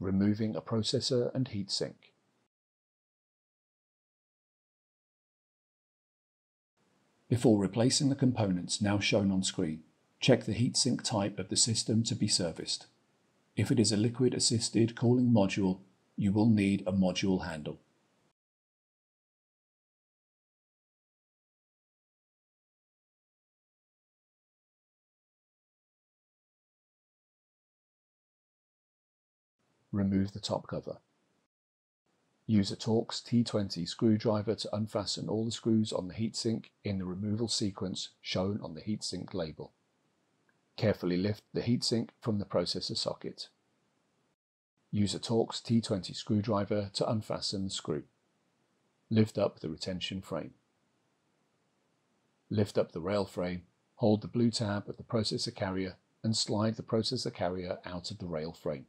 removing a processor and heatsink. Before replacing the components now shown on screen, check the heatsink type of the system to be serviced. If it is a liquid-assisted cooling module, you will need a module handle. Remove the top cover. Use a Torx T20 screwdriver to unfasten all the screws on the heatsink in the removal sequence shown on the heatsink label. Carefully lift the heatsink from the processor socket. Use a Torx T20 screwdriver to unfasten the screw. Lift up the retention frame. Lift up the rail frame, hold the blue tab of the processor carrier and slide the processor carrier out of the rail frame.